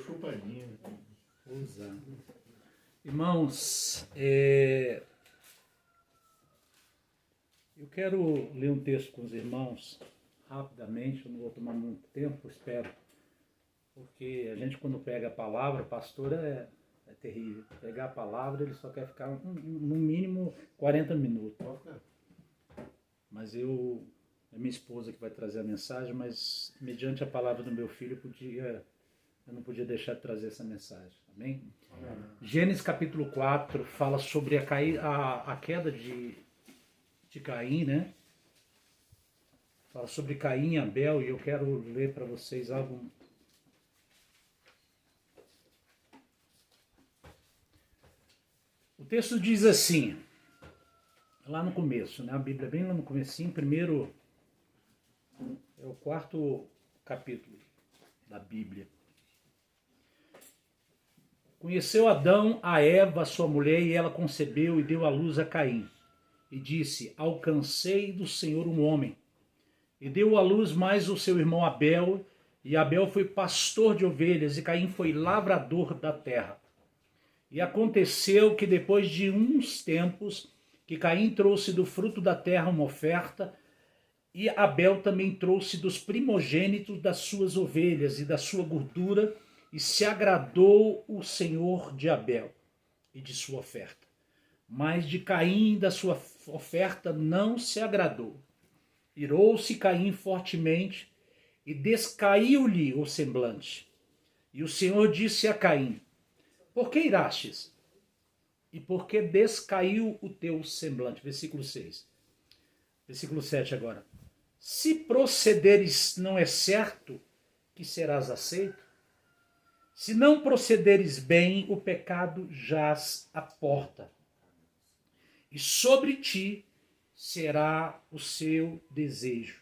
chupadinha. Usar. Irmãos, eu quero ler um texto com os irmãos rapidamente, eu não vou tomar muito tempo, espero. Porque a gente quando pega a palavra, pastor é terrível. Pegar a palavra, ele só quer ficar no mínimo 40 minutos. Mas é minha esposa que vai trazer a mensagem, mas mediante a palavra do meu filho, eu não podia deixar de trazer essa mensagem. Amém? Gênesis capítulo 4 fala sobre a queda de Caim, né? Fala sobre Caim e Abel, e eu quero ler para vocês algo. O texto diz assim, lá no começo, né? A Bíblia é bem lá no comecinho, primeiro, é o 4º capítulo da Bíblia. Conheceu Adão a Eva, sua mulher, e ela concebeu e deu à luz a Caim. E disse, alcancei do Senhor um homem. E deu à luz mais o seu irmão Abel, e Abel foi pastor de ovelhas, e Caim foi lavrador da terra. E aconteceu que depois de uns tempos, que Caim trouxe do fruto da terra uma oferta, e Abel também trouxe dos primogênitos das suas ovelhas e da sua gordura, e se agradou o Senhor de Abel e de sua oferta. Mas de Caim e da sua oferta não se agradou. Irou-se Caim fortemente e descaiu-lhe o semblante. E o Senhor disse a Caim, por que irastes? E por que descaiu o teu semblante? Versículo 6. Versículo 7 agora. Se procederes não é certo que serás aceito? Se não procederes bem, o pecado jaz à porta. E sobre ti será o seu desejo,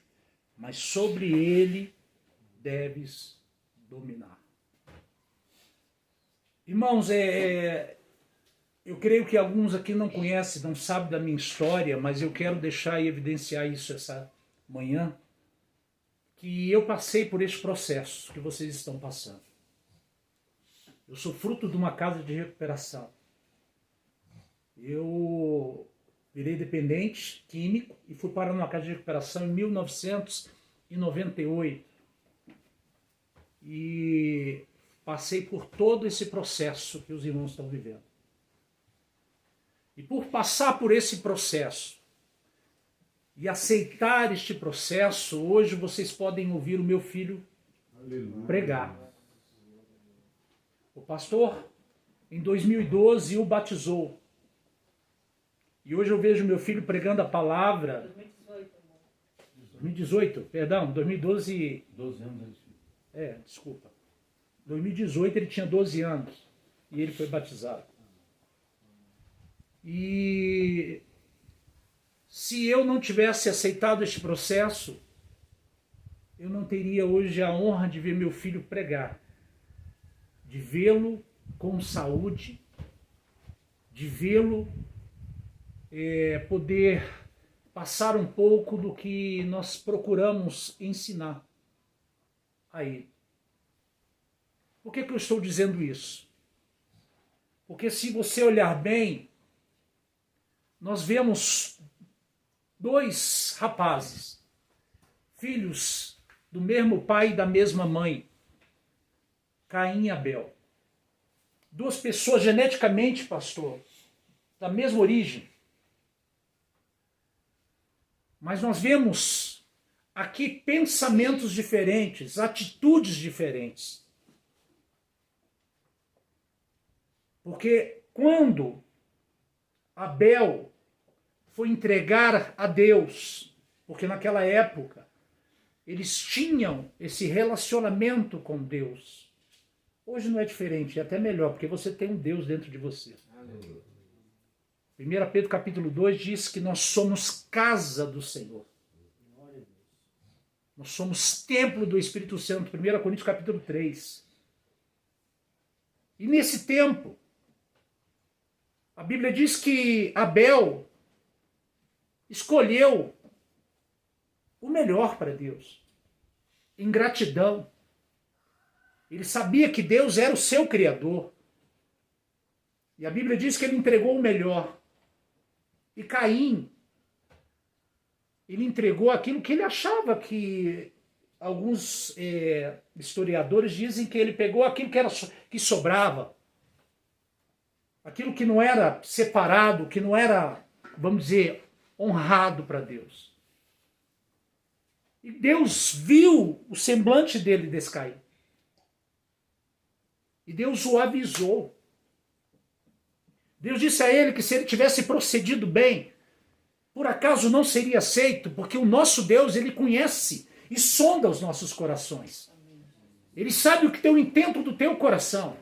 mas sobre ele deves dominar. Irmãos, eu creio que alguns aqui não conhecem, não sabem da minha história, mas eu quero deixar e evidenciar isso essa manhã, que eu passei por este processo que vocês estão passando. Eu sou fruto de uma casa de recuperação. Eu virei dependente químico e fui parar numa casa de recuperação em 1998. E passei por todo esse processo que os irmãos estão vivendo. E por passar por esse processo e aceitar este processo, hoje vocês podem ouvir o meu filho pregar. O pastor, em 2012, o batizou. E hoje eu vejo meu filho pregando a palavra. 2018, perdão, 2012. 12 anos. Desculpa. 2018 ele tinha 12 anos e ele foi batizado. E se eu não tivesse aceitado este processo, eu não teria hoje a honra de ver meu filho pregar. De vê-lo com saúde, de vê-lo poder passar um pouco do que nós procuramos ensinar a ele. Por que eu estou dizendo isso? Porque se você olhar bem, nós vemos dois rapazes, filhos do mesmo pai e da mesma mãe, Caim e Abel. Duas pessoas geneticamente, pastor, da mesma origem. Mas nós vemos aqui pensamentos diferentes, atitudes diferentes. Porque quando Abel foi entregar a Deus, porque naquela época eles tinham esse relacionamento com Deus. Hoje não é diferente, é até melhor, porque você tem um Deus dentro de você. Aleluia. 1 Pedro capítulo 2 diz que nós somos casa do Senhor. Nós somos templo do Espírito Santo. 1 Coríntios capítulo 3. E nesse tempo, a Bíblia diz que Abel escolheu o melhor para Deus. Em gratidão. Ele sabia que Deus era o seu Criador. E a Bíblia diz que ele entregou o melhor. E Caim, ele entregou aquilo que ele achava que... Alguns historiadores dizem que ele pegou aquilo que sobrava. Aquilo que não era separado, que não era, vamos dizer, honrado para Deus. E Deus viu o semblante dele descair. E Deus o avisou. Deus disse a ele que se ele tivesse procedido bem, por acaso não seria aceito, porque o nosso Deus, ele conhece e sonda os nossos corações. Ele sabe o que tem o intento do teu coração.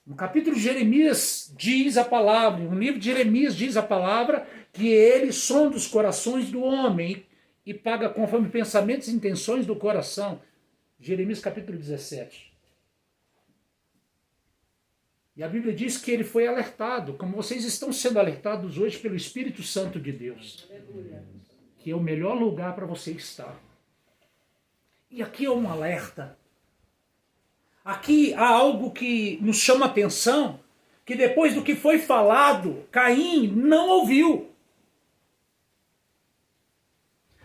No capítulo de Jeremias diz a palavra, no livro de Jeremias diz a palavra, que ele sonda os corações do homem e paga conforme pensamentos e intenções do coração. Jeremias capítulo 17. E a Bíblia diz que ele foi alertado, como vocês estão sendo alertados hoje pelo Espírito Santo de Deus. Que é o melhor lugar para você estar. E aqui é um alerta. Aqui há algo que nos chama a atenção, que depois do que foi falado, Caim não ouviu.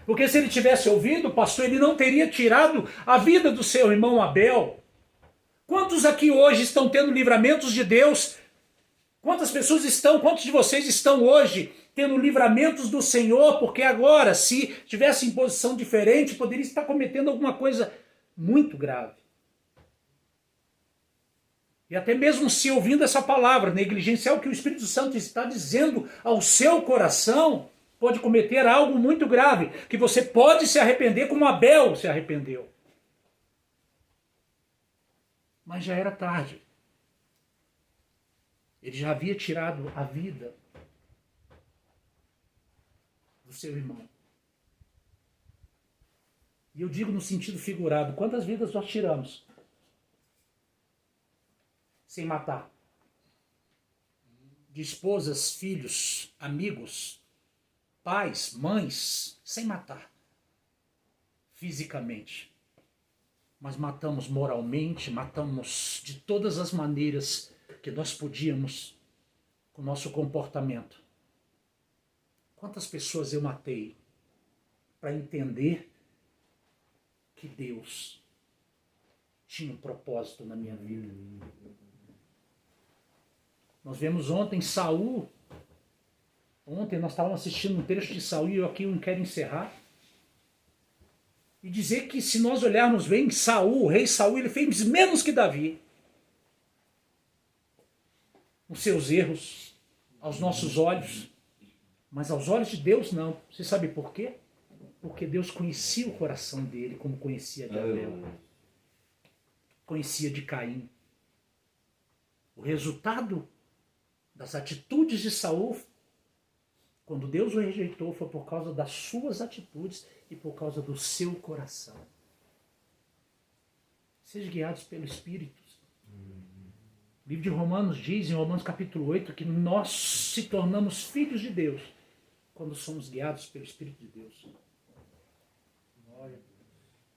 Porque se ele tivesse ouvido, pastor, ele não teria tirado a vida do seu irmão Abel. Quantos aqui hoje estão tendo livramentos de Deus? Quantas de vocês estão hoje tendo livramentos do Senhor? Porque agora, se tivesse em posição diferente, poderia estar cometendo alguma coisa muito grave. E até mesmo se ouvindo essa palavra, negligenciar o que o Espírito Santo está dizendo ao seu coração, pode cometer algo muito grave, que você pode se arrepender como Abel se arrependeu. Mas já era tarde. Ele já havia tirado a vida do seu irmão. E eu digo no sentido figurado, quantas vidas nós tiramos sem matar? De esposas, filhos, amigos, pais, mães, sem matar. Fisicamente. Mas matamos moralmente, matamos de todas as maneiras que nós podíamos com o nosso comportamento. Quantas pessoas eu matei para entender que Deus tinha um propósito na minha vida? Nós vemos ontem Saul. Ontem nós estávamos assistindo um trecho de Saul e eu aqui não quero encerrar. E dizer que se nós olharmos bem, Saul, o rei Saul, ele fez menos que Davi. Os seus erros, aos nossos olhos. Mas aos olhos de Deus não. Você sabe por quê? Porque Deus conhecia o coração dele como conhecia de Abel. Conhecia de Caim. O resultado das atitudes de Saul, quando Deus o rejeitou, foi por causa das suas atitudes e por causa do seu coração. Sejam guiados pelo Espírito. O livro de Romanos diz, em Romanos capítulo 8, que nós se tornamos filhos de Deus quando somos guiados pelo Espírito de Deus.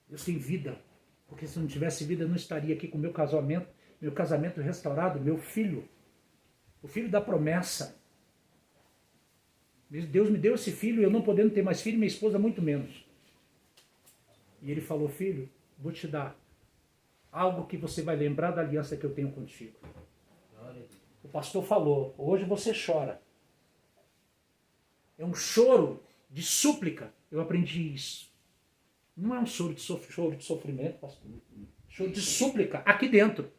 Deus tem vida, porque se não tivesse vida eu não estaria aqui com meu casamento restaurado, meu filho, o filho da promessa. Deus me deu esse filho, eu não podendo ter mais filho, minha esposa muito menos. E ele falou, filho, vou te dar algo que você vai lembrar da aliança que eu tenho contigo. O pastor falou, hoje você chora. É um choro de súplica. Eu aprendi isso. Não é um choro de sofrimento, pastor. Choro de súplica aqui dentro.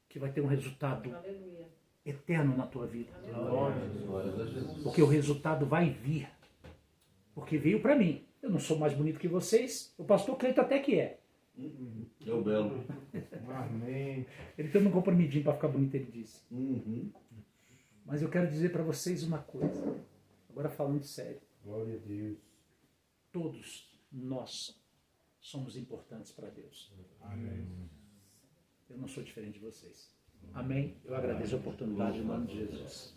Que vai ter um resultado eterno na tua vida. Porque o resultado vai vir. Porque veio para mim. Eu não sou mais bonito que vocês. O pastor Cleito até que é. É o belo. Amém. Ele tem um comprimidinho para ficar bonito, ele disse. Mas eu quero dizer para vocês uma coisa. Agora falando sério. Glória a Deus. Todos nós somos importantes para Deus. Amém. Eu não sou diferente de vocês. Amém? Eu agradeço a oportunidade em nome de Jesus.